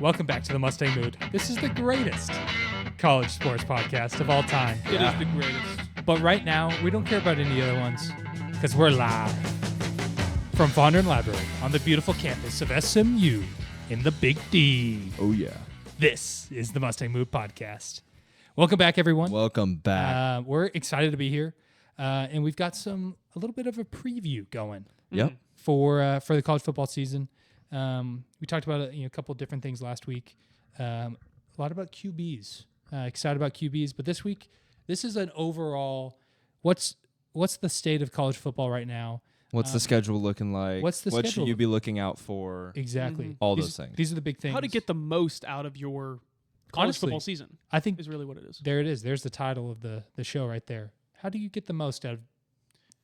Welcome back to the Mustang Mood. This is the greatest college sports podcast of all time. It is the greatest. But right now, we don't care about any other ones because we're live from Fondren Library on the beautiful campus of SMU in the Big D. Oh, yeah. This is the Mustang Mood podcast. Welcome back, everyone. Welcome back. We're excited to be here, and we've got a little bit of a preview going. Yep. For the college football season. We talked about a couple of different things last week. A lot about QBs. Excited about QBs, but this week, this is an overall. What's the state of college football right now? What's the schedule looking like? What's the what schedule should you be looking out for? Exactly. All those things. These are the big things. How to get the most out of your college Honestly, football season I think is really what it is. there it is. There's the title of the show right there. How do you get the most out of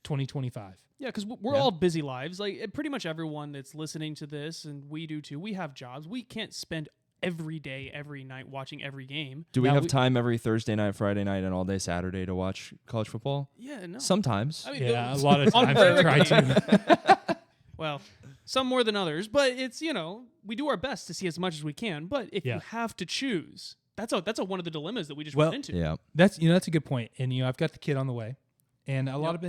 2025? Yeah, because we're all busy lives. Like pretty much everyone that's listening to this, and we do too. We have jobs. We can't spend every day, every night watching every game. Do we Now have time every Thursday night, Friday night, and all day Saturday to watch college football? Yeah, no. Sometimes. I mean, Yeah, a lot of on times I try rare to. Well, some more than others, but it's we do our best to see as much as we can. But if Yeah. you have to choose, that's one of the dilemmas that we just Well, went into. Yeah. That's a good point. And I've got the kid on the way, and a lot of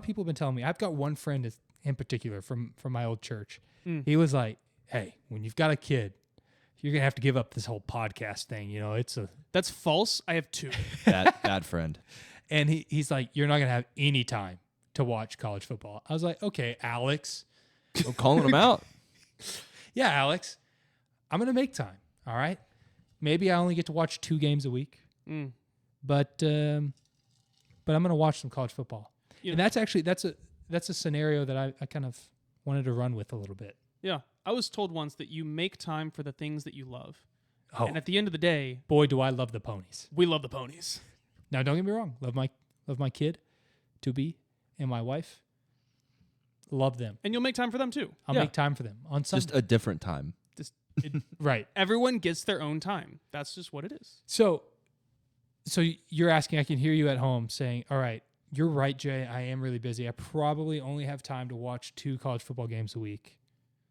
people have been telling me. I've got one friend in particular from my old church. He was like, "Hey, when you've got a kid, you're gonna have to give up this whole podcast thing. That's false. I have two. Bad friend. And he's like, you're not gonna have any time to watch college football." I was like, "Okay, Alex." I'm calling him out. Yeah, Alex, I'm gonna make time. All right, maybe I only get to watch 2 games a week, but I'm gonna watch some college football. You And know- that's a scenario that I kind of wanted to run with a little bit. Yeah. I was told once that you make time for the things that you love. Oh, And at the end of the day, boy, do I love the ponies. we love the ponies. Now, don't get me wrong, love my kid, to be, and my wife. Love them. And you'll make time for them too. I'll Yeah. make time for them on Sunday. Just a different time. Right. Everyone gets their own time. That's just what it is. So you're asking, I can hear you at home saying, all right, you're right, Jay. I am really busy. I probably only have time to watch 2 college football games a week.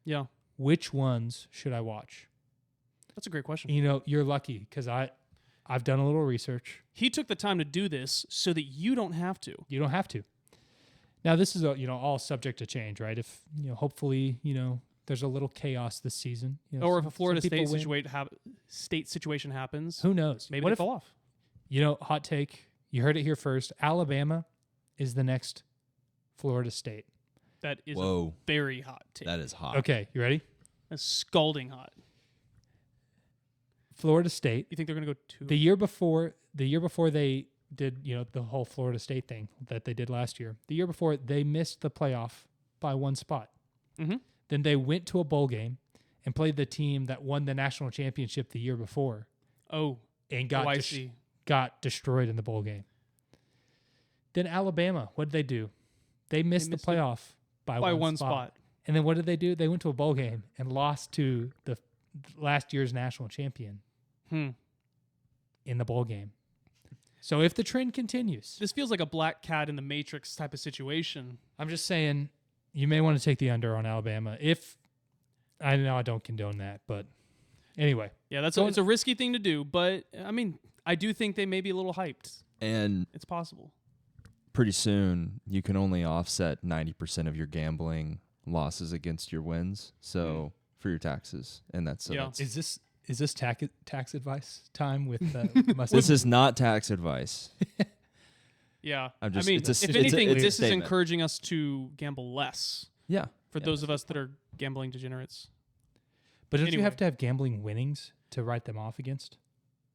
Yeah. Which ones should I watch? That's a great question. You're lucky because I've done a little research. He took the time to do this so that you don't have to. You don't have to. Now, this is all subject to change, right? If, hopefully, there's a little chaos this season. Or if some- a Florida some people state win. situation happens, Who knows? maybe What they if, fall off. hot take, you heard it here first. Alabama is the next Florida State. That is Whoa. a very hot take. That is hot. Okay, you ready? That's scalding hot. Florida State. You think they're going to go to The year before they did, the whole Florida State thing that they did last year. The year before, they missed the playoff by 1 spot. Mhm. Then they went to a bowl game and played the team that won the national championship the year before Oh, and I see. got destroyed in the bowl game. Then Alabama, what did they do? They missed the missed it playoff by one spot. And then what did they do? They went to a bowl game and lost to the last year's national champion in the bowl game. So if the trend continues, This feels like a black cat in the Matrix type of situation. I'm just saying you may want to take the under on Alabama. If I know I don't condone that, but anyway, Yeah, it's a risky thing to do, but I mean, I do think they may be a little hyped. And It's possible. pretty soon, you can only offset 90% of your gambling losses against your wins. So for your taxes. And that's Yeah. is this tax advice time with Mustang? This is not tax advice. Yeah. I'm just- I mean, it's a- if it's a- anything, it's a this is statement. encouraging us to gamble less Yeah. for those of us that are gambling degenerates. But don't you Anyway. have to have gambling winnings to write them off against?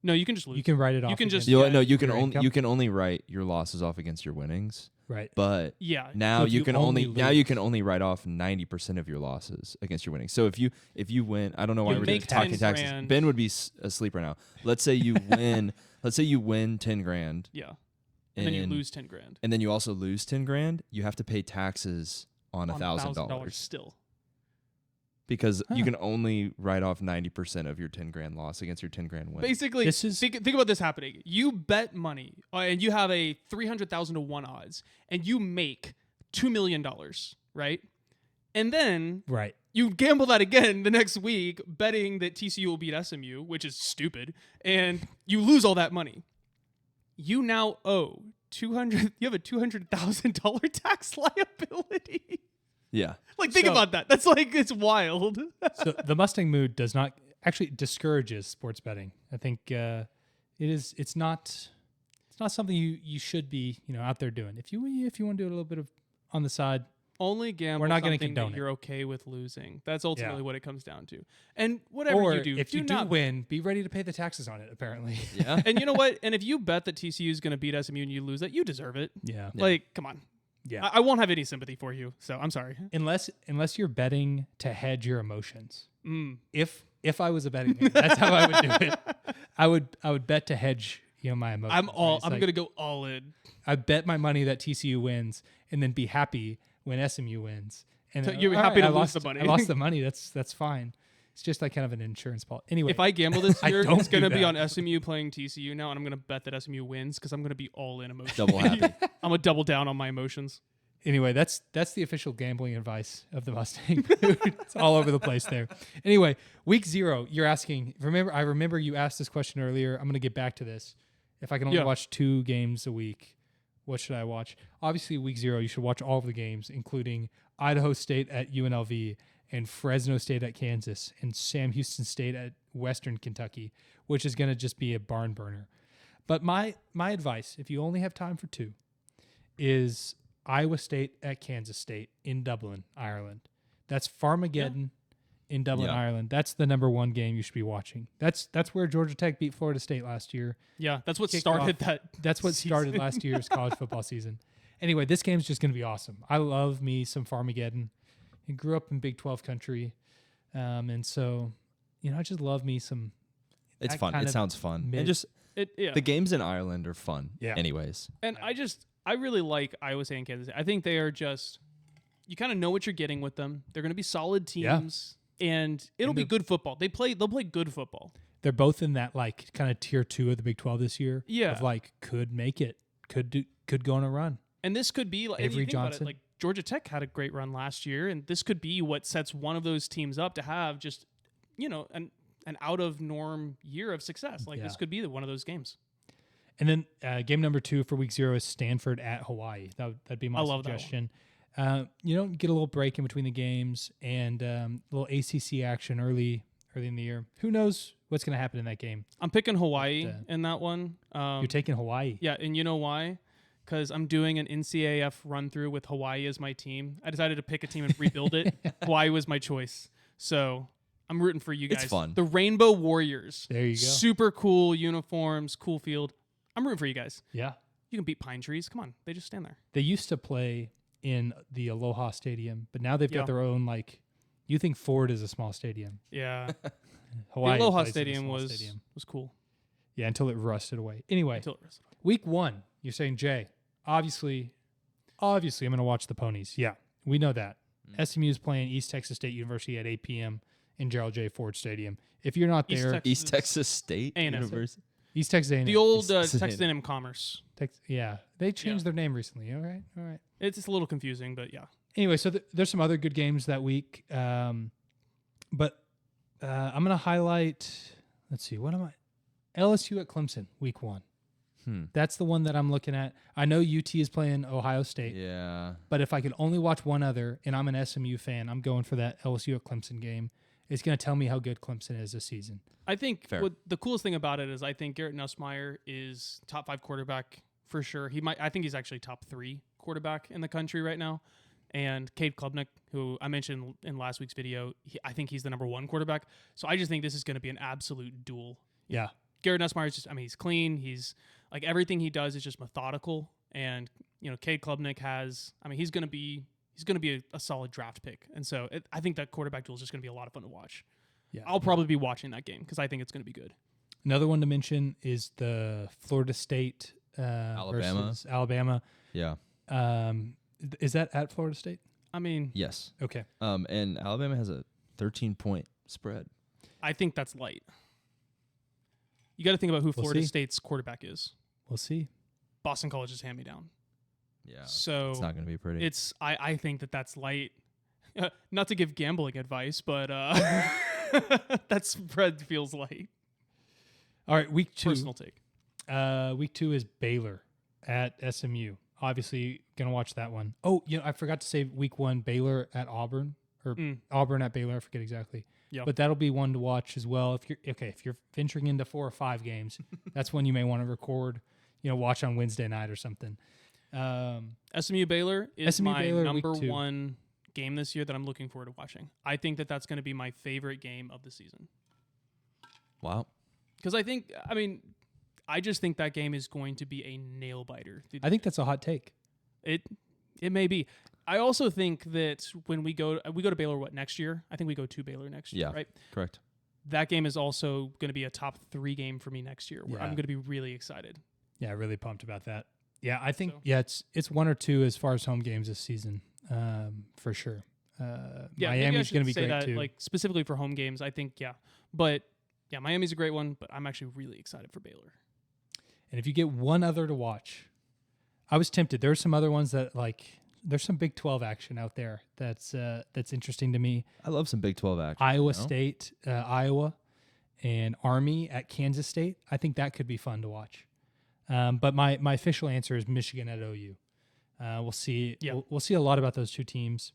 No, you can just lose. You can write it off. You can just- against- No, you can your only income? you can only write your losses off against your winnings. right. But Yeah. now So if you you can only only write off 90% of your losses against your winnings. So if you win, I don't know why You we're make talking 10 taxes. grand. Ben would be asleep right now. Let's say you win. Let's say you win 10 grand. Yeah. And then you lose 10 grand. And then you also lose 10 grand. You have to pay taxes on On $1,000 still. because you can only write off 90% of your 10 grand loss against your 10 grand win. Basically, This is- think about this happening. You bet money, and you have a 300,000 to 1 odds, and you make $2 million, right? And then Right. You gamble that again the next week, betting that TCU will beat SMU, which is stupid, and you lose all that money. You now owe $200,000. You have a $200,000 tax liability. Yeah. Like, think So- about that. That's like, it's wild. So the Mustang mood does not actually discourages sports betting. I think it's not something you should be out there doing. If you want to do a little bit of on the side, Only gamble We're not gonna something condone that it. you're okay with losing. That's ultimately Yeah. what it comes down to. And whatever or you do, if you do not win, be ready to pay the taxes on it. Apparently, Yeah. And you know what? And if you bet that TCU is going to beat SMU and you lose that, you deserve it. yeah, Like, come on. yeah. I won't have any sympathy for you. So I'm sorry. Unless you're betting to hedge your emotions. Mm. If I was a betting man, that's how I would do it. I would bet to hedge my emotions. I'm right? It's I'm like, going to go all in. I bet my money that TCU wins, and then be happy when SMU wins. And So then, you're all happy to I lose lost, the money. I lost the money. That's fine. It's just like kind of an insurance policy. Anyway, If I gamble this I year, don't it's going to do be that. on SMU playing TCU now, and I'm going to bet that SMU wins because I'm going to be all in emotions. Double happy. I'm going to double down on my emotions. Anyway, that's the official gambling advice of the Mustang. It's all over the place there. Anyway, week 0, you're asking. I remember you asked this question earlier. I'm going to get back to this. If I can only Yeah. watch 2 games a week, what should I watch? Obviously, week 0, you should watch all of the games, including Idaho State at UNLV and Fresno State at Kansas and Sam Houston State at Western Kentucky, which is going to just be a barn burner. But my advice, if you only have time for 2, is Iowa State at Kansas State in Dublin, Ireland. That's Farmageddon in Dublin, Yeah. Ireland. That's the number 1 game you should be watching. That's where Georgia Tech beat Florida State last year. Yeah, that's what Kicked started off- that. That's what started season. last year's college football season. Anyway, this game's just going to be awesome. I love me some Farmageddon. I grew up in Big 12 country. And so, I just love me some. It's that fun. kind It of sounds fun. mid- And just Yeah. the games in Ireland are fun. Yeah. Anyways. And I really like Iowa State and Kansas State. I think they are just, you kind of know what you're getting with them. They're going to be solid Yeah. teams, and it'll And be they're- good football. They'll play good football. They're both in that like kind of tier 2 of the Big 12 this year. Yeah. Of like could make it, could go on a run. And this could be like, if you Avery think about it, Johnson. like Georgia Tech had a great run last year, and this could be what sets one of those teams up to have just, an out of norm year of success. Like this Yeah. could be one of those games. And then game number 2 for week 0 is Stanford at Hawaii. That'd be my I love that one. suggestion. Get a little break in between the games and a little ACC action early in the year. Who knows what's going to happen in that game? I'm picking Hawaii But, in that one. You're taking Hawaii. Yeah, and you know why? Because I'm doing an NCAF run through with Hawaii as my team. I decided to pick a team and rebuild it. Hawaii was my choice. So I'm rooting for you guys. It's fun. The Rainbow Warriors. There you go. Super cool uniforms, cool field. I'm rooting for you guys. Yeah. You can beat pine trees. Come on. They just stand there. They used to play in the Aloha Stadium, but now they've Yeah. got their own you think Ford is a small stadium. Yeah. Hawaii the Aloha plays in a Stadium small was stadium. cool. Yeah, until it rusted away. Anyway, Until it was. week 1, you're saying, Jay, obviously I'm going to watch the Ponies. Yeah, we know that. SMU is playing East Texas State University at 8 p.m. in Gerald J. Ford Stadium. If you're not East there, Texas. East Texas State A&M. University. East Texas A&M. The old Texas Texas A&M. A&M Commerce. Yeah, they changed their name recently. All right. It's just a little confusing, but yeah. Anyway, so there's some other good games that week. But I'm going to highlight, let's see, what am I? LSU at Clemson, week 1. That's the one that I'm looking at. I know UT is playing Ohio State, Yeah. but if I could only watch one other, and I'm an SMU fan, I'm going for that LSU at Clemson game. It's going to tell me how good Clemson is this season. I think Fair. what the coolest thing about it is I think Garrett Nussmeier is top 5 quarterback for sure. I think he's actually top 3 quarterback in the country right now. And Cade Klubnik, who I mentioned in last week's video, I think he's the number 1 quarterback. So I just think this is going to be an absolute duel. Yeah. Garrett Nussmeier is he's clean. He's like everything he does is just methodical. And, Cade Klubnik he's going to be a solid draft pick. And so I think that quarterback duel is just going to be a lot of fun to watch. Yeah. I'll probably be watching that game because I think it's going to be good. Another one to mention is the Florida State Alabama. versus Alabama. Yeah. Is that at Florida State? Yes. Okay. And Alabama has a 13-point spread. I think that's light. You got to think about who We'll Florida see. State's quarterback is. We'll see. Boston College's hand-me-down. Yeah. So It's not going to be pretty. I think that's light. not to give gambling advice, but that spread feels light. All right, week 2. Personal take. Week 2 is Baylor at SMU. Obviously, gonna watch that one. Oh, I forgot to say week 1, Baylor at Auburn, or Auburn at Baylor. I forget exactly. Yep. But that'll be one to watch as well. If you're venturing into 4 or 5 games, that's when you may want to record. Watch on Wednesday night or something. SMU Baylor is my Baylor, number week 2. 1 game this year that I'm looking forward to watching. I think that's going to be my favorite game of the season. Wow. Because I just think that game is going to be a nail biter. I think that's a hot take. It may be. I also think that when we go to Baylor next year? I think we go to Baylor next year, right? Correct. That game is also going to be a top 3 game for me next year, where Yeah. I'm going to be really excited. Yeah, really pumped about that. Yeah, I think So. it's 1 or 2 as far as home games this season, for sure. Miami's going to be say great that, too. like specifically for home games. I think but Miami's a great one. But I'm actually really excited for Baylor. And if you get one other to watch, I was tempted. There's some other ones that there's some Big 12 action out there that's interesting to me. I love some Big 12 action. Iowa State, Iowa, and Army at Kansas State. I think that could be fun to watch. But my official answer is Michigan at OU. We'll see. Yeah. We'll see a lot about those 2 teams.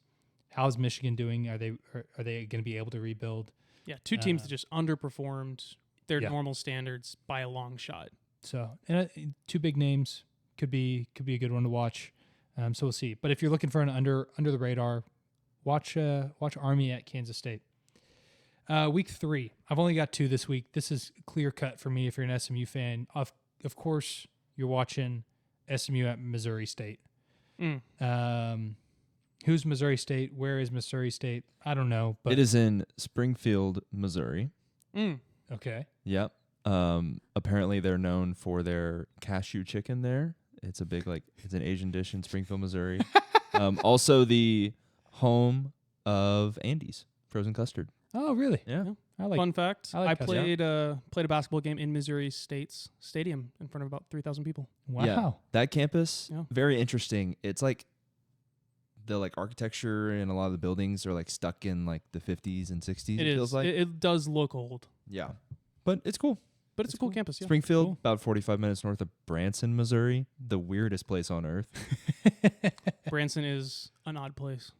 How's Michigan doing? Are they going to be able to rebuild? Yeah, 2 teams that just underperformed their Yeah. normal standards by a long shot. So, and 2 big names could be a good one to watch. So we'll see. But if you're looking for an under the radar, watch Army at Kansas State. Week 3. I've only got 2 this week. This is clear cut for me. If you're an SMU fan, of course you're watching SMU at Missouri State. Who's Missouri State? Where is Missouri State? I don't know. But It is in Springfield, Missouri. Okay. Yep. Apparently they're known for their cashew chicken there. It's a big, it's an Asian dish in Springfield, Missouri. Also the home of Andy's frozen custard. Oh, really? Yeah. I like. Fun fact: I like I played a basketball game in Missouri State's stadium in front of about 3,000 people. Wow. Yeah. That campus, Yeah. very interesting. It's the architecture and a lot of the buildings are stuck in the 50s and 60s. It feels is. like. It does look old, Yeah. But it's cool. but it's a cool campus. Yeah. Springfield, Cool. about 45 minutes north of Branson, Missouri. The weirdest place on earth. Branson is an odd place.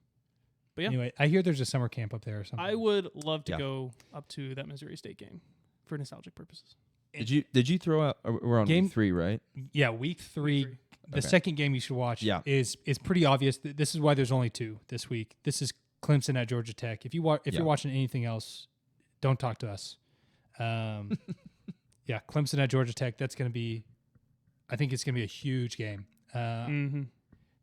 But yeah, Anyway, I hear there's a summer camp up there or something. I would love to Yeah. go up to that Missouri State game for nostalgic purposes. Did you throw out? We're on Game- week 3, right? Yeah, week 3. Week 3. The Okay. second game you should watch Yeah. is pretty obvious. This is why there's only 2 this week. This is Clemson at Georgia Tech. If you're watching anything else, don't talk to us. Yeah, Clemson at Georgia Tech. That's going to be. I think it's going to be a huge game. I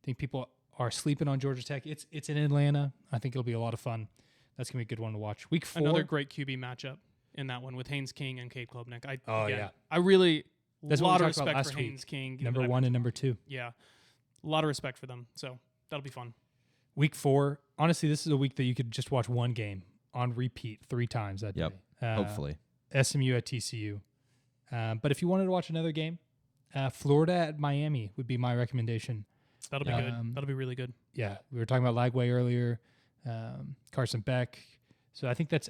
think people are sleeping on Georgia Tech. It's in Atlanta. I think it'll be a lot of fun. That's going to be a good one to watch. Week 4. Another great QB matchup in that one with Haynes King and Cade Klubnik. I That's what we really lot of talked about respect last for week. Haynes King. Number 1 and number 2. Yeah, a lot of respect for them. So that'll be fun. Week 4. Honestly, this is a week that you could just watch one game on repeat 3 times that Yep. day. Hopefully. SMU at TCU. But if you wanted to watch another game, Florida at Miami would be my recommendation. That'll be good. That'll be really good. Yeah, we were talking about Lagway earlier, Carson Beck. So I think that's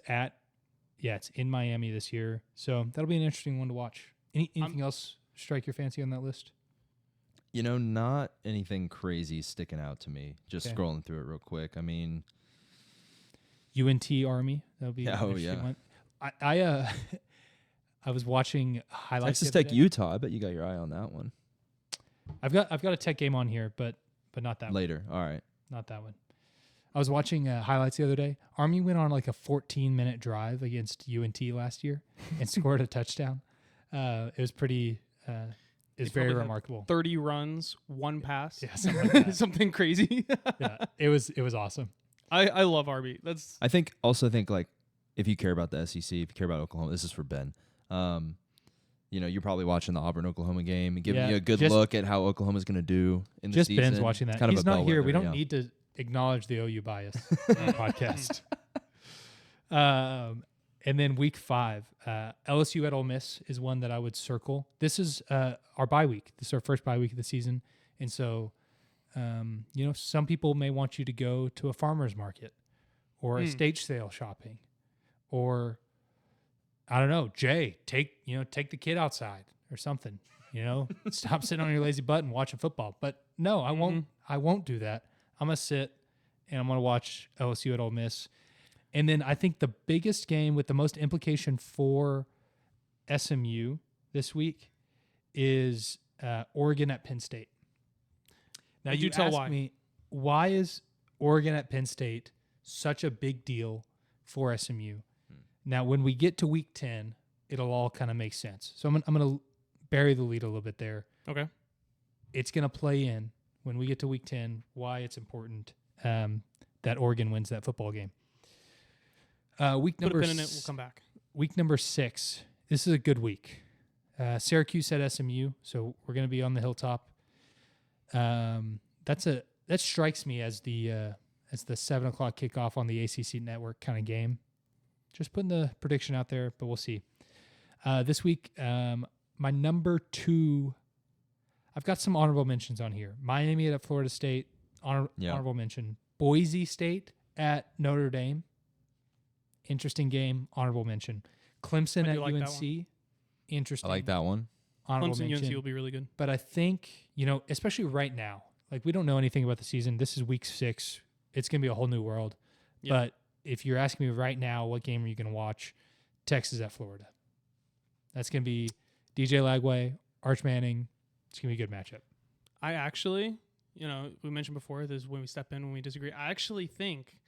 it's in Miami this year. So that'll be an interesting one to watch. Anything else strike your fancy on that list? Not anything crazy sticking out to me. Just Okay. scrolling through it real quick. I mean, UNT Army. That'll be an Oh, interesting yeah. one. I was watching highlights. Texas the other Tech, day. Utah. I bet you got your eye on that one. I've got a Tech game on here, but not that one. Later. All right. Not that one. I was watching highlights the other day. Army went on a 14-minute drive against UNT last year and scored a touchdown. It was pretty. It's very probably had remarkable. 30 runs, 1 pass. Yeah, something like that. Something crazy. Yeah, it was awesome. I love Arby. That's I think if you care about the SEC, if you care about Oklahoma, this is for Ben. You're probably watching the Auburn-Oklahoma game and giving you a good look at how Oklahoma's going to do in the Just season. Ben's watching that. It's kind of He's a not here. We bellwether, don't yeah. need to acknowledge the OU bias on our podcast. And then week 5, LSU at Ole Miss is one that I would circle. This is our bye week. This is our first bye week of the season. And so, some people may want you to go to a farmer's market or estate sale shopping, or I don't know, Jay, take the kid outside or something. Stop sitting on your lazy butt and watching football. But no, I won't. I won't do that. I'm gonna sit and I'm gonna watch LSU at Ole Miss. And then I think the biggest game with the most implication for SMU this week is Oregon at Penn State. Now you ask me, why is Oregon at Penn State such a big deal for SMU? Now, when we get to week 10, it'll all kind of make sense. So I'm going to bury the lead a little bit there. Okay. It's going to play in when we get to week 10 why it's important that Oregon wins that football game. Week number Put a pin in it. We'll come back. Week number 6. This is a good week. Syracuse at SMU, so we're going to be on the hilltop. That strikes me as the 7:00 kickoff on the ACC network kind of game. Just putting the prediction out there, but we'll see. This week, my number 2, I've got some honorable mentions on here. Miami at Florida State, honorable mention. Boise State at Notre Dame, interesting game, honorable mention. Clemson at UNC, interesting. I like that one. Honorable Clemson mention. UNC will be really good. But I think, especially right now, like we don't know anything about the season. This is week 6. It's going to be a whole new world. Yeah. But if you're asking me right now, what game are you going to watch? Texas at Florida. That's going to be DJ Lagway, Arch Manning. It's going to be a good matchup. I actually, we mentioned before, this is when we step in, when we disagree. I actually think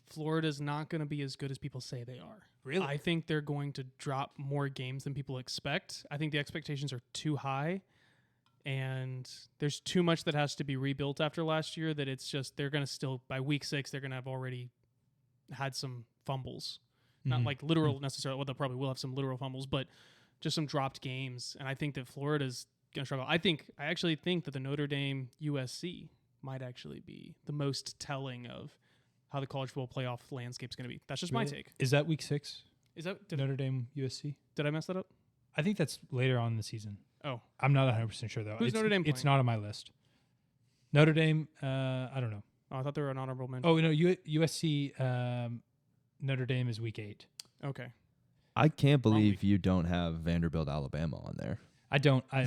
Florida's not going to be as good as people say they are. Really? I think they're going to drop more games than people expect. I think the expectations are too high, and there's too much that has to be rebuilt after last year that it's just they're going to still, by week 6, they're going to have already had some fumbles. Not like literal necessarily. Well, they probably will have some literal fumbles, but just some dropped games. And I think that Florida's going to struggle. I actually think that the Notre Dame USC might actually be the most telling of how the college football playoff landscape is going to be. That's just my take. Is that week 6? Is that Notre Dame USC? Did I mess that up? I think that's later on in the season. Oh, I'm not 100% sure though. Who's Notre Dame It's playing? not on my list. Notre Dame, I don't know. Oh, I thought they were an honorable mention. Oh no, USC. Notre Dame is week 8. Okay. I can't Wrong believe week. you don't have Vanderbilt, Alabama on there. I don't. I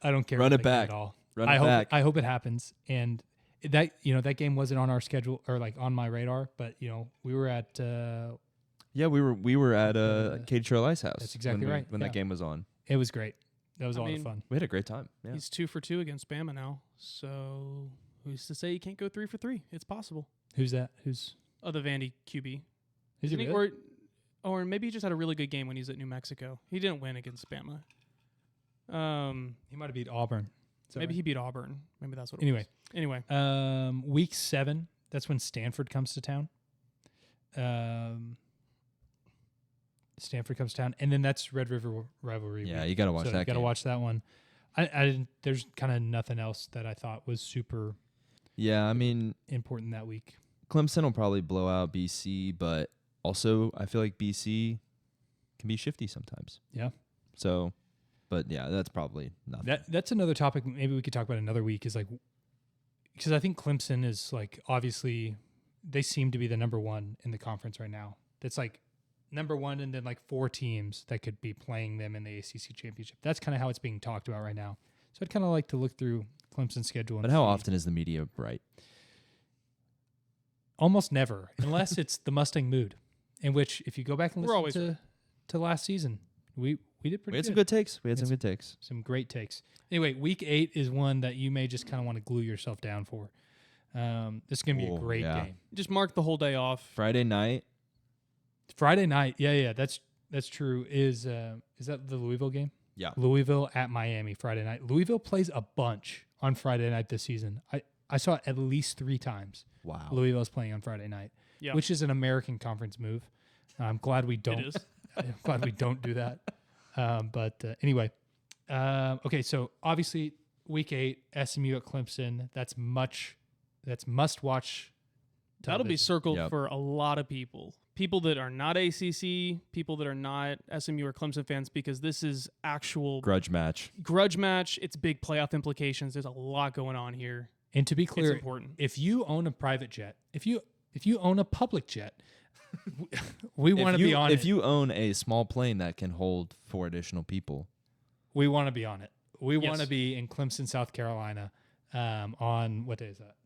don't care. Run about it that game back. at all. Run it back. I hope it happens. And that game wasn't on our schedule or like on my radar. But we were at. Yeah, we were at Katie Charlize's house. That's exactly when right. When that game was on, It was great. That was I a lot of mean, fun. we had a great time. Yeah. He's 2 for 2 against Bama now. So who's to say he can't go 3 for 3? It's possible. Who's that? Who's The Vandy QB. is he? Didn't he- Really? Or maybe he just had a really good game when he was at New Mexico. He didn't win against Bama. He might have beat Auburn. Maybe he beat Auburn. Maybe that's what. Anyway. It was. Week 7. That's when Stanford comes to town. Stanford comes to town, and then that's Red River rivalry. Yeah, week. you got to watch So that. you got to game. watch that one. I didn't. There's kind of nothing else that I thought was super Yeah, I mean, important that week. Clemson will probably blow out BC, but also I feel like BC can be shifty sometimes. Yeah. So, but yeah, that's probably nothing. That's another topic. Maybe we could talk about another week. Is like because I think Clemson is like obviously they seem to be the number 1 in the conference right now. That's like number 1, and then like 4 teams that could be playing them in the ACC championship. That's kind of how it's being talked about right now. So I'd kind of like to look through Clemson's schedule. But how often is the media right? Almost never, unless it's the Mustang mood, in which if you go back and We're always listen to last season, we did pretty We had good. some good takes. We had Yes. some good takes. Some great takes. Anyway, week 8 is one that you may just kind of want to glue yourself down for. This is going to be a Oh, great yeah. game. Just mark the whole day off. Friday night. Friday night, yeah, that's true. Is that the Louisville game? Yeah. Louisville at Miami Friday night. Louisville plays a bunch on Friday night this season. I saw it at least 3 times. Wow. Louisville's playing on Friday night, Yeah. which is an American conference move. I'm glad we don't. It is. I'm glad we don't do that. But anyway, okay. So obviously, week 8, SMU at Clemson. That's must watch. That'll be television. circled Yep. for a lot of people. People that are not ACC, people that are not SMU or Clemson fans, because this is actual Grudge match. grudge match. It's big playoff implications. There's a lot going on here. And to be It's clear, important. if you own a private jet, if you own a public jet, we want to be on If it. you own a small plane that can hold 4 additional people, We want to be on it. We Yes. want to be in Clemson, South Carolina, on what day is that?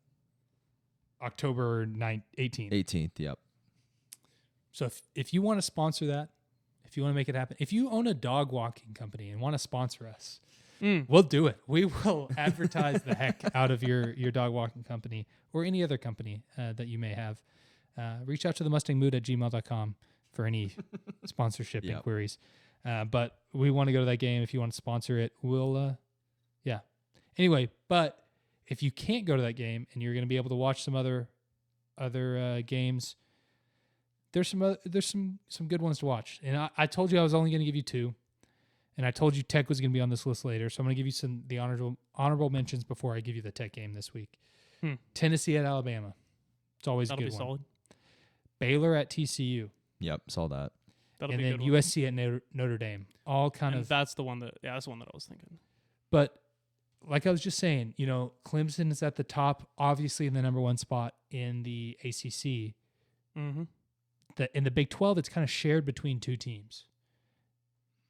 October 18th. 18th. Yep. So if you want to sponsor that, if you want to make it happen, if you own a dog walking company and want to sponsor us, we'll do it. We will advertise the heck out of your dog walking company or any other company that you may have. Reach out to the mustangmood@gmail.com for any sponsorship Yep. inquiries. But we want to go to that game. If you want to sponsor it, we'll, yeah. Anyway, but if you can't go to that game and you're going to be able to watch some other games, there's some good ones to watch. And I told you I was only going to give you 2, and I told you Tech was going to be on this list later. So I'm going to give you the honorable mentions before I give you the Tech game this week. Tennessee at Alabama. It's always That'll a be good one. solid. Baylor at TCU. Yep. Saw that. That'll And be a then good one. USC at Notre Dame. All kind And of. that's the one that I was thinking. But like I was just saying, Clemson is at the top, obviously in the number 1 spot in the ACC. Mm-hmm. In the Big 12, it's kind of shared between 2 teams.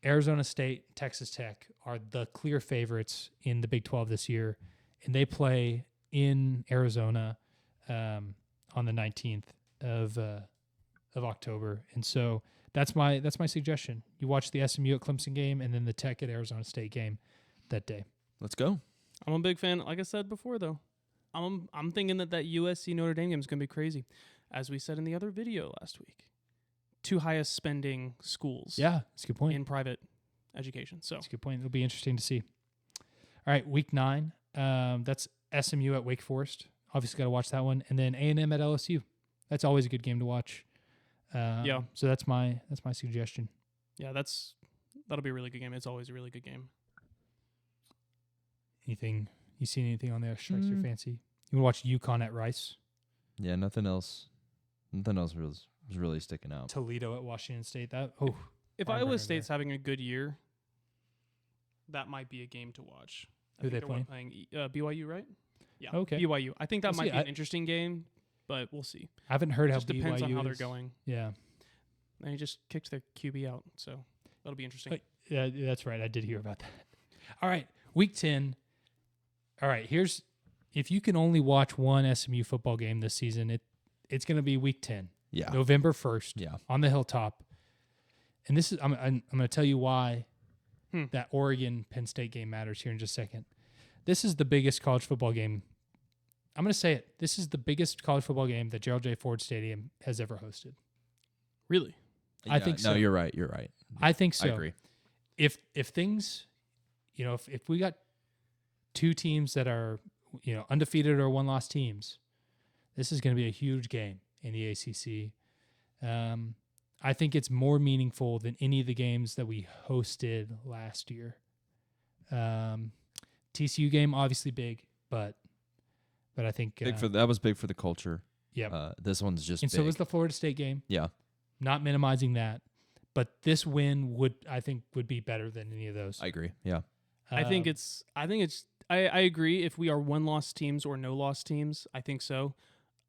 Arizona State, Texas Tech are the clear favorites in the Big 12 this year, and they play in Arizona on the 19th of October. And so that's my suggestion. You watch the SMU at Clemson game and then the Tech at Arizona State game that day. Let's go. I'm a big fan. Like I said before, though, I'm thinking that USC Notre Dame game is going to be crazy. As we said in the other video last week, 2 highest spending schools Yeah, that's a good point. in private education. So That's a good point. It'll be interesting to see. All right, week 9. That's SMU at Wake Forest. Obviously, got to watch that one, and then A&M at LSU. That's always a good game to watch. Yeah. So that's my suggestion. yeah, that'll be a really good game. It's always a really good game. Anything you seen anything on there strikes your fancy? You want to watch UConn at Rice? Yeah. Nothing else was really sticking out. Toledo at Washington State. If Barn Iowa burner State's having a good year, that might be a game to watch. I Who think they they're playing BYU, right? Yeah. Okay. BYU. I think that We'll might see. be an interesting game, but we'll see. I haven't heard It how just depends on BYU how they're is. going. Yeah. And he just kicked their QB out, so that'll be interesting. Yeah, that's right. I did hear about that. All right, week 10. All right, if you can only watch one SMU football game this season, it's going to be week 10, Yeah. November 1st, Yeah. on the Hilltop. And this is I'm going to tell you why that Oregon Penn State game matters here in just a second. This is the biggest college football game. I'm going to say it. This is the biggest college football game that Gerald J. Ford Stadium has ever hosted. Really? I think so. No, you're right. You're right. I think so. I agree. If things, if we got 2 teams that are, undefeated or 1-loss teams, this is going to be a huge game in the ACC. I think it's more meaningful than any of the games that we hosted last year. TCU game, obviously big, but I think That was big for the culture. yeah. This one's just And big. so was the Florida State game. Yeah. Not minimizing that, but this win would be better than any of those. I agree. Yeah. I agree. If we are 1-loss teams or no loss teams, I think so.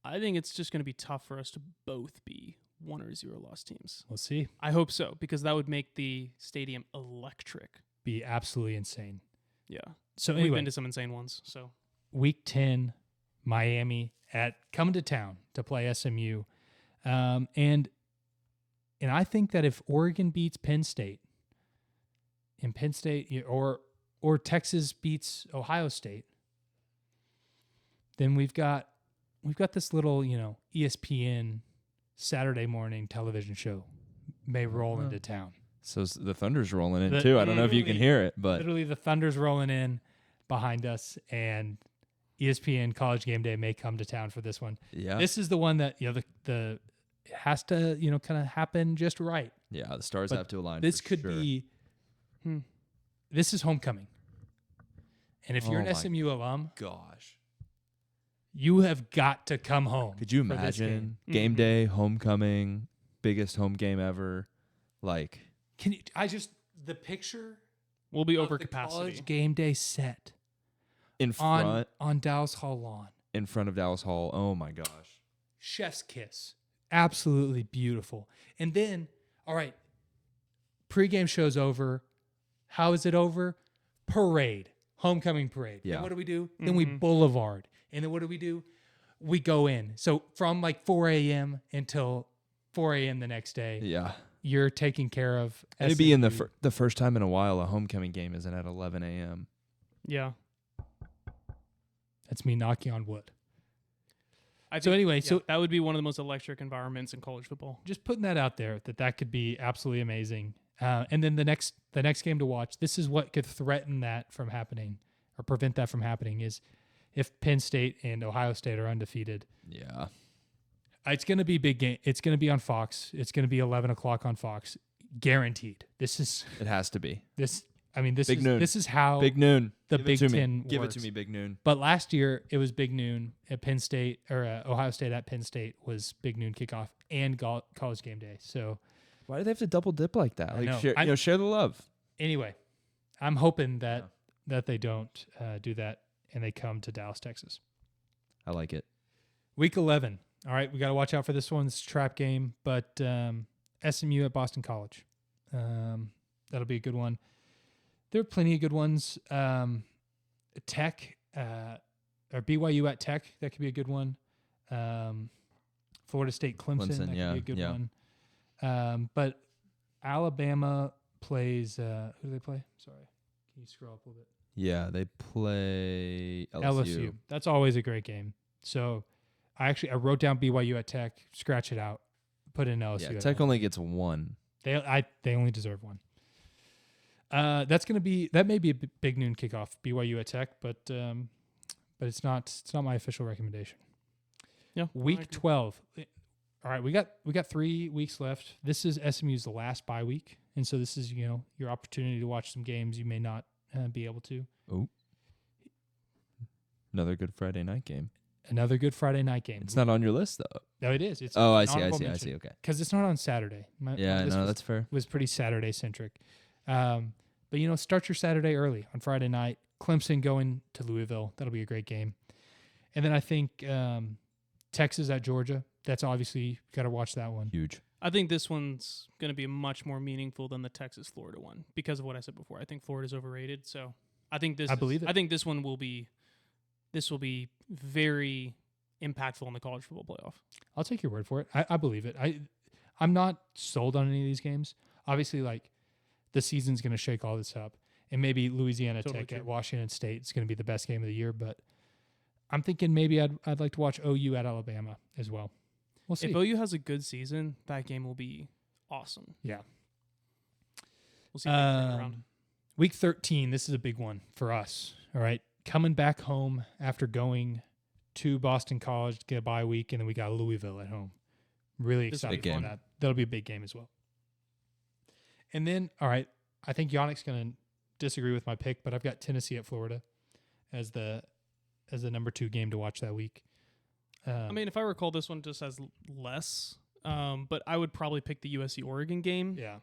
I think it's just going to be tough for us to both be 1 or 0 loss teams. We'll see. I hope so, because that would make the stadium electric. Be absolutely insane. Yeah. So We've anyway, been to some insane ones. So week 10, Miami coming to town to play SMU. And I think that if Oregon beats Penn State, and Penn State or Texas beats Ohio State, then we've got this little, ESPN Saturday morning television show may roll into town. So the Thunder's rolling in too. I don't know if you can hear it, but Literally the Thunder's rolling in behind us, and ESPN College Game Day may come to town for this one. yeah. This is the one that it has to kind of happen just right. Yeah, the stars But have to align. This for could sure. be this is homecoming. And if you're Oh an my SMU alum, Gosh. you have got to come home. Could you for this imagine game. game day, homecoming, biggest home game ever? Like, Can you the picture we'll be of over the capacity. College Game Day set in front on Dallas Hall lawn. in front of Dallas Hall. Oh my gosh. Chef's kiss. Absolutely beautiful. And then, all right, pregame show's over. How is it over? Parade. Homecoming parade. Yeah. And what do? Then we boulevard. And then what do? We go in. So from like 4 a.m. until 4 a.m. the next day, Yeah. you're taking care of. Maybe in SMU. the first time in a while a homecoming game isn't at 11 a.m. Yeah. That's me knocking on wood. So anyway, so that would be one of the most electric environments in college football. just putting that out there that could be absolutely amazing. And then the next game to watch, this is what could threaten that from happening or prevent that from happening is if Penn State and Ohio State are undefeated. Yeah. It's going to be big game. It's going to be on Fox. It's going to be 11 o'clock on Fox. Guaranteed. This is It has to be. this. I mean, this Big is noon. this is how Big noon. the Give Big it to Ten me. Give it works. to me, Big noon. But last year it was big noon at Penn State or Ohio State at Penn State was big noon kickoff and college game day. So Why do they have to double dip like that? I Like know. share the love. anyway, I'm hoping that they don't do that and they come to Dallas, Texas. I like it. Week 11. All right, we got to watch out for this one. It's a trap game, but SMU at Boston College. That'll be a good one. There are plenty of good ones. Tech or BYU at Tech, that could be a good one. Florida State Clemson, that could yeah, be a good yeah. one. But Alabama plays who do they play? Sorry. Can you scroll up a little bit? Yeah, they play LSU. That's always a great game. So I wrote down BYU at Tech, scratch it out, put in LSU. Yeah, at Tech home. only gets one. They only deserve one. That may be a big noon kickoff, BYU at Tech, but it's not my official recommendation. Yeah. Week 12. All right, we got 3 weeks left. This is SMU's last bye week, and so this is your opportunity to watch some games you may not be able to. Oh, another good Friday night game. Another good Friday night game. It's not on your list though. No, it is. It's I see. Okay. Because it's not on Saturday. My Yeah, list no, that's fair. was pretty Saturday centric. But start your Saturday early on Friday night. Clemson going to Louisville. That'll be a great game. And then I think Texas at Georgia. That's obviously got to watch that one. Huge. I think this one's going to be much more meaningful than the Texas-Florida one because of what I said before. I think Florida's overrated, so I think I think this one will be very impactful in the college football playoff. I'll take your word for it. I believe it. I'm not sold on any of these games. Obviously, like the season's going to shake all this up, and maybe Louisiana Totally Tech true. at Washington State is going to be the best game of the year. But I'm thinking maybe I'd like to watch OU at Alabama as well. We'll see. If OU has a good season, that game will be awesome. Yeah. We'll see if they can turn it around. Week 13, this is a big one for us. All right. Coming back home after going to Boston College to get a bye week, and then we got Louisville at home. Really This is a excited big for game. that. That'll be a big game as well. And then, all right, I think Yonnic's going to disagree with my pick, but I've got Tennessee at Florida as the number 2 game to watch that week. I mean, if I recall, this one just has less, but I would probably pick the USC-Oregon game. yeah.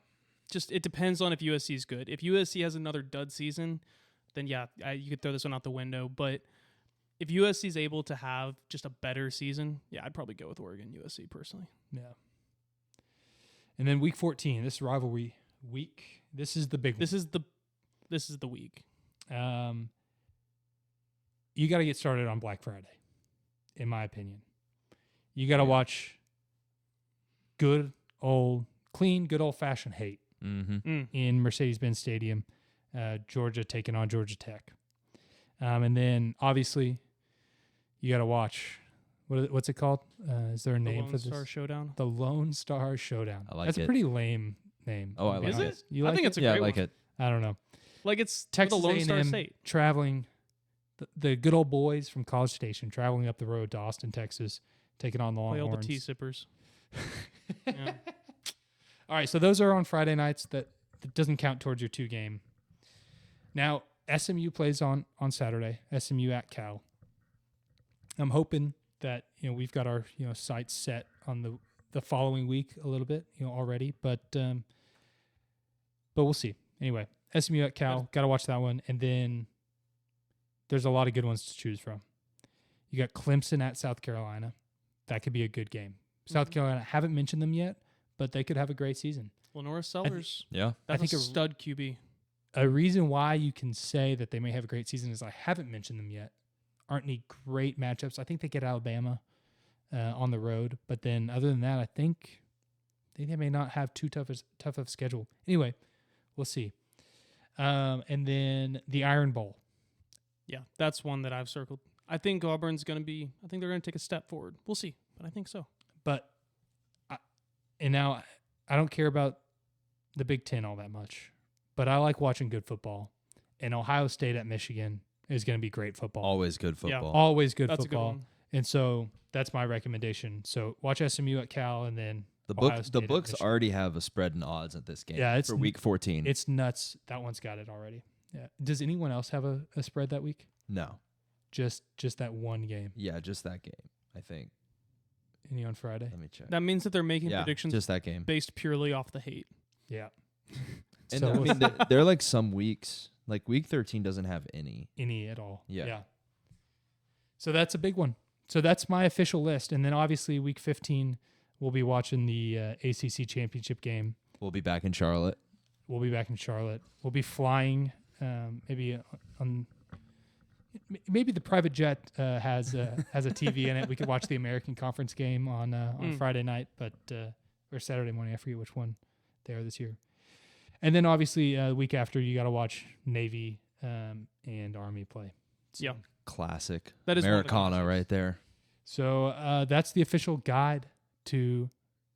Just it depends on if USC is good. If USC has another dud season, then yeah, you could throw this one out the window. But if USC is able to have just a better season, yeah, I'd probably go with Oregon USC personally. Yeah. And then week 14, this rivalry week. This is the big one. This is the week. You got to get started on Black Friday, in my opinion. You got to watch good old-fashioned hate Mm-hmm. in Mercedes-Benz Stadium, Georgia taking on Georgia Tech. And then, obviously, you got to watch, what's it called? Is there a The name Lone for this? Star Showdown. The Lone Star Showdown. I like That's it. a pretty lame name. Oh, I to be like Is it. honest. it? You I like think it? it's a Yeah, I great like one. it. I don't know. Like it's Texas the Lone Star A&M State. traveling, the good old boys from College Station traveling up the road to Austin, Texas, taking on the Play all Longhorns. the tea sippers. Yeah. All right, so those are on Friday nights. That doesn't count towards your 2 game. Now, SMU plays on Saturday, SMU at Cal. I'm hoping that we've got our sights set on the following week a little bit already, but we'll see. Anyway, SMU at Cal, got to watch that one, and then there's a lot of good ones to choose from. You got Clemson at South Carolina. That could be a good game. South Carolina, haven't mentioned them yet, but they could have a great season. Lenora Sellers. Yeah. That's I think a stud QB. A reason why you can say that they may have a great season is I haven't mentioned them yet. Aren't any great matchups. I think they get Alabama on the road, but then other than that, I think they may not have too tough of a schedule. Anyway, we'll see. And then the Iron Bowl. Yeah, that's one that I've circled. I think Auburn's going to be. I think they're going to take a step forward. We'll see, but I think so. But now I don't care about the Big Ten all that much, but I like watching good football. And Ohio State at Michigan is going to be great football. Always good Yeah. football. Always good That's a good football. one. And so that's my recommendation. So watch SMU at Cal, and then The Ohio State at books Michigan. already have a spread in odds at this game. Yeah, it's for week 14. It's nuts. That one's got it already. Yeah. Does anyone else have a spread that week? No. Just that one game. Yeah, just that game, I think. Any on Friday? Let me check. That means that they're making Yeah, predictions just that game. based purely off the hate. Yeah. And So I mean, they're like some weeks. Like week 13 doesn't have any. any at all. Yeah. So that's a big one. So that's my official list. And then obviously week 15, we'll be watching the ACC championship game. We'll be back in Charlotte. We'll be back in Charlotte. We'll be flying maybe the private jet has a TV in it. We could watch the American Conference game on Friday night, or Saturday morning. I forget which one they are this year. And then obviously the week after, you got to watch Navy and Army play. So, Yeah. Classic. That is one of the Americana classics. right there. So that's the official guide to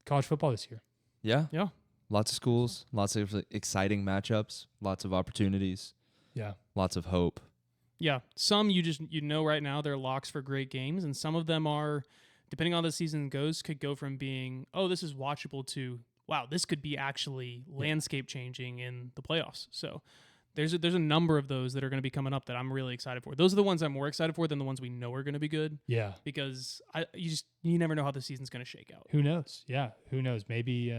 college football this year. Yeah. Yeah. Lots of schools, lots of exciting matchups, lots of opportunities, Yeah. lots of hope. Yeah, some you know right now they're locks for great games, and some of them are, depending on how the season goes, could go from being, oh, this is watchable to, wow, this could be actually landscape changing in the playoffs. So there's a number of those that are going to be coming up that I'm really excited for. Those are the ones I'm more excited for than the ones we know are going to be good, Yeah. because you never know how the season's going to shake out. Who knows? Yeah. Who knows? Maybe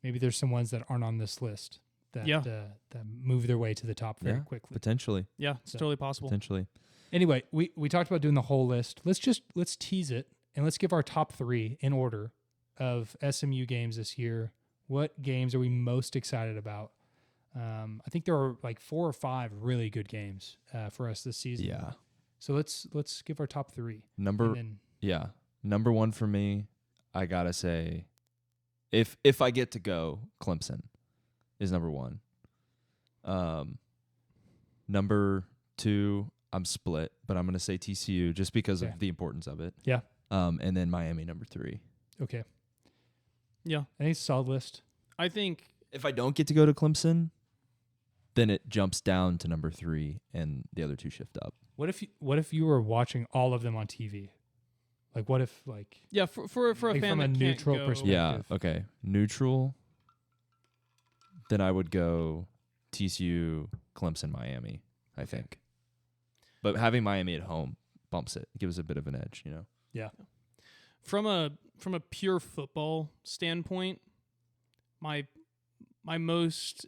there's some ones that aren't on this list that that move their way to the top very quickly. Potentially. Yeah, it's So, totally possible. Potentially. Anyway, we talked about doing the whole list. Let's tease it and let's give our top 3 in order of SMU games this year. What games are we most excited about? I think there are like 4 or 5 really good games for us this season. Yeah. So let's give our top 3. Number 1 for me, I gotta say, if I get to go, Clemson is number 1. Number 2, I'm split, but I'm gonna say TCU just because Okay. of the importance of it. Yeah. And then Miami number 3. Okay. Yeah, I think it's a solid list. I think If I don't get to go to Clemson, then it jumps down to number 3, and the other 2 shift up. What if you were watching all of them on TV? Like what if yeah for a Like fan from a that neutral can't go, perspective. Yeah. Okay. Neutral. Then I would go TCU, Clemson, Miami, I think. But having Miami at home bumps it. It gives it a bit of an edge, you know? Yeah. From a pure football standpoint, my most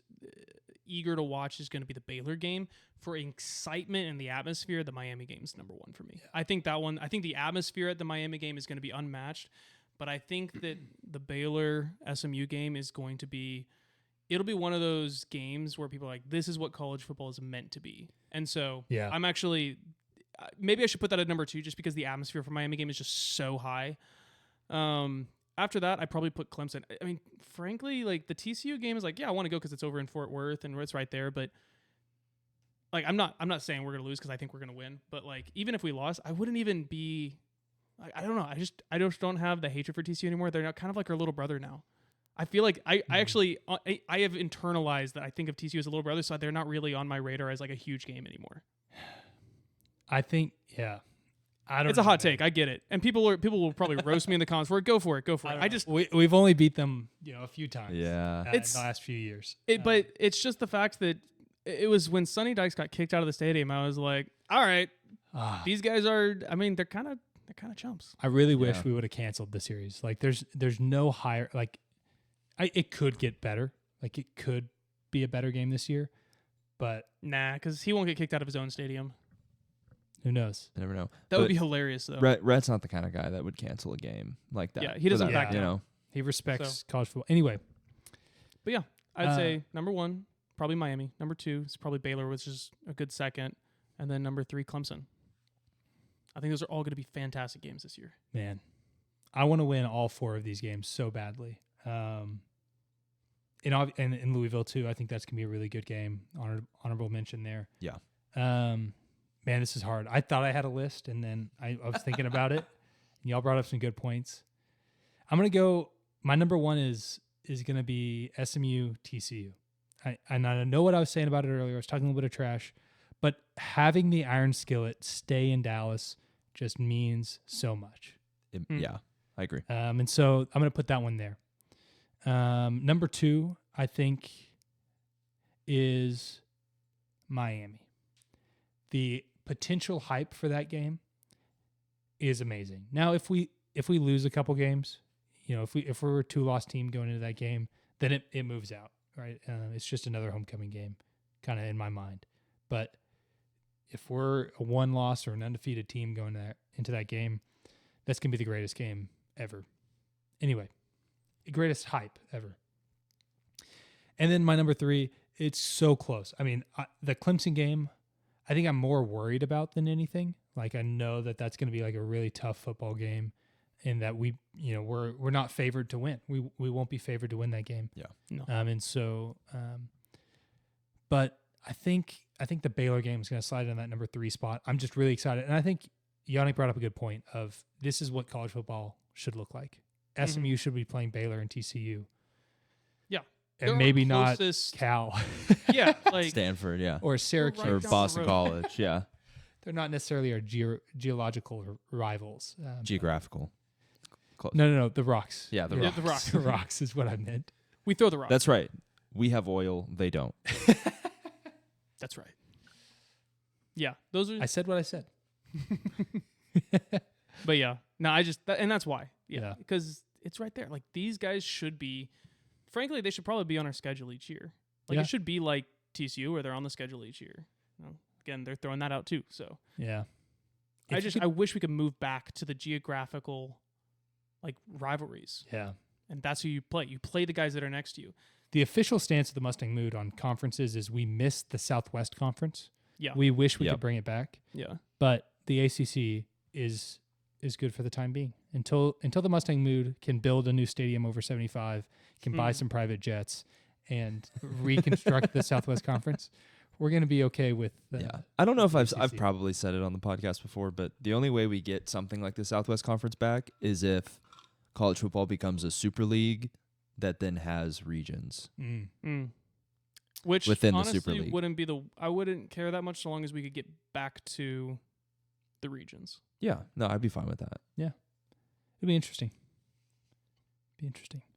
eager to watch is going to be the Baylor game. For excitement and the atmosphere, the Miami game is number 1 for me. I think the atmosphere at the Miami game is going to be unmatched, but I think that the Baylor SMU game is going to be, it'll be one of those games where people are like, this is what college football is meant to be. And so Yeah. I'm actually, maybe I should put that at number 2 just because the atmosphere for Miami game is just so high. After that, I probably put Clemson. I mean, frankly, like the TCU game is like, yeah, I want to go because it's over in Fort Worth and it's right there. But like, I'm not saying we're gonna lose because I think we're gonna win. But like, even if we lost, I wouldn't even be. I don't know. I just don't have the hatred for TCU anymore. They're kind of like our little brother now. I feel like I actually I have internalized that I think of TCU as a little brother, so they're not really on my radar as like a huge game anymore. I think I don't It's a know, hot man. take. I get it, and people will probably roast me in the comments for it. Go for it. I just we've only beat them, a few times. Yeah. In It's- the last few years. but it's just the fact that it was when Sonny Dykes got kicked out of the stadium. I was like, all right, these guys are. I mean, they're kind of chumps. I really wish Yeah. we would have canceled the series. Like, there's no higher. Like, it could get better. Like, it could be a better game this year, but Nah, because he won't get kicked out of his own stadium. Who knows? You never know. That would But be hilarious, though. Rhett's not the kind of guy that would cancel a game like that. Yeah, he doesn't for back you down. know. He respects college football. Anyway, But yeah, I'd say number 1, probably Miami. Number 2 is probably Baylor, which is a good second. And then number 3, Clemson. I think those are all going to be fantastic games this year. man, I want to win all 4 of these games so badly. In Louisville too, I think that's gonna be a really good game. Honorable mention there. Yeah. Man, this is hard. I thought I had a list, and then I was thinking about it. And y'all brought up some good points. I'm gonna go. My number 1 is gonna be SMU TCU. I know what I was saying about it earlier. I was talking a little bit of trash, but having the Iron Skillet stay in Dallas just means so much. Yeah, I agree. And so I'm going to put that one there. Number 2, I think, is Miami. The potential hype for that game is amazing. Now, if we lose a couple games, if we're a 2-loss team going into that game, then it moves out, right? It's just another homecoming game, kind of in my mind. But if we're a 1-loss or an undefeated team going into that game, that's going to be the greatest game ever. Anyway, the greatest hype ever. And then my number 3, it's so close. I mean, the Clemson game, I think I'm more worried about than anything. Like, I know that that's going to be like a really tough football game, and that we're not favored to win. We won't be favored to win that game. Yeah. No. And so, but I think the Baylor game is going to slide in that number 3 spot. I'm just really excited, and I think Yonnic brought up a good point of this is what college football should look like. SMU should be playing Baylor and TCU. Yeah. And They're maybe our not closest- Cal Yeah, like Stanford, yeah. or Syracuse. Right Or down the Boston road. College, yeah. They're not necessarily our geological rivals. Geographical. Close. No. The rocks. Yeah, the Yeah, rocks. the rocks. The rocks is what I meant. we throw the rock. That's right. We have oil, they don't. That's right. Yeah, those are. I said what I said. But yeah, no, and that's why. Yeah. Yeah, because it's right there. Like, these guys should be. Frankly, they should probably be on our schedule each year. Like, Yeah. it should be like TCU, where they're on the schedule each year. Again, they're throwing that out too. So Yeah. I wish we could move back to the geographical, like, rivalries, Yeah. and that's who you play. You play the guys that are next to you. The official stance of the Mustang Mood on conferences is we missed the Southwest Conference. Yeah. We wish we Yep. could bring it back, Yeah. but the ACC is good for the time being. Until the Mustang Mood can build a new stadium over 75, can buy some private jets, and reconstruct the Southwest Conference, we're going to be okay with the Yeah. I don't know if I've ACC. probably said it on the podcast before, but the only way we get something like the Southwest Conference back is if college football becomes a super league that then has regions. Which Within the honestly Super League. wouldn't be I wouldn't care that much so long as we could get back to the regions. Yeah. No, I'd be fine with that. It'll be interesting.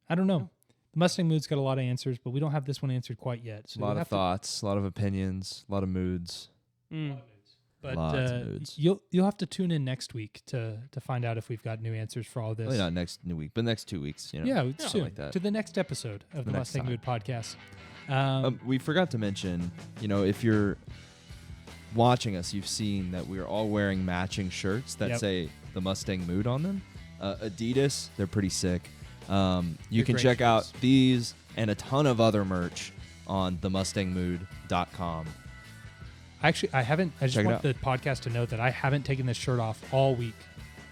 I don't know. The Mustang Mood's got a lot of answers, but we don't have this one answered quite yet. So A lot we'll of have to- thoughts, a lot of opinions, a lot of moods. But Lots of moods. you'll have to tune in next week to find out if we've got new answers for all this. Really not next new week, but next 2 weeks. You know, Yeah, something soon like that. to the next episode of the next Mustang time. Mood podcast. We forgot to mention, if you're watching us, you've seen that we're all wearing matching shirts that Yep. say the Mustang Mood on them. Adidas, they're pretty sick. You They're can great check out shirts. these and a ton of other merch on themustangmood.com. Actually, I haven't. I just Check it want out. the podcast to know that I haven't taken this shirt off all week.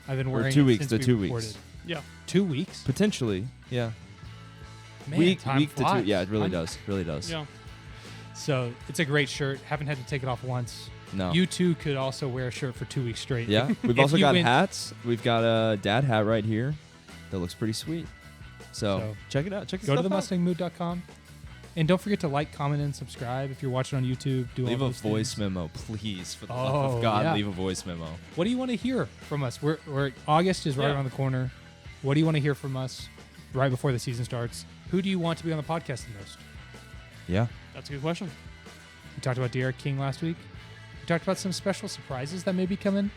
I've been wearing 2 it weeks, since the we 2 recorded. weeks. Yeah. 2 weeks. Potentially, yeah. Man, week time to flies. 2. Yeah, it really I'm- does. Really does. Yeah. So it's a great shirt. Haven't had to take it off once. No. You too could also wear a shirt for 2 weeks straight. Yeah. We've If also you got went- hats. We've got a dad hat right here that looks pretty sweet. So, So, check it out. Check Go to the themustangmood.com. And don't forget to like, comment, and subscribe if you're watching on YouTube. Do Leave all a those voice things. memo, please. For the love Oh, of God, yeah. leave a voice memo. What do you want to hear from us? We're August is right Yeah. around the corner. What do you want to hear from us right before the season starts? Who do you want to be on the podcast the most? Yeah. That's a good question. We talked about Derek King last week. We talked about some special surprises that may be coming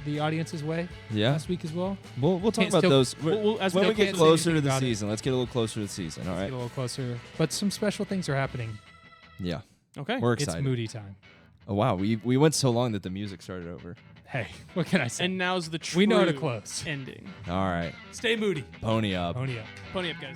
the audience's way Yeah. last week as well. We'll talk Can't about still- those As when we we get can't say closer to anything the about it. season. Let's get a little closer to the season. All Let's right. get a little closer. But some special things are happening. Yeah. Okay. We're It's excited. moody time. Oh wow, we went so long that the music started over. Hey, what can I say? And now's the true We know how to close. ending. All right, Stay moody. pony up. Pony up. Pony up, guys.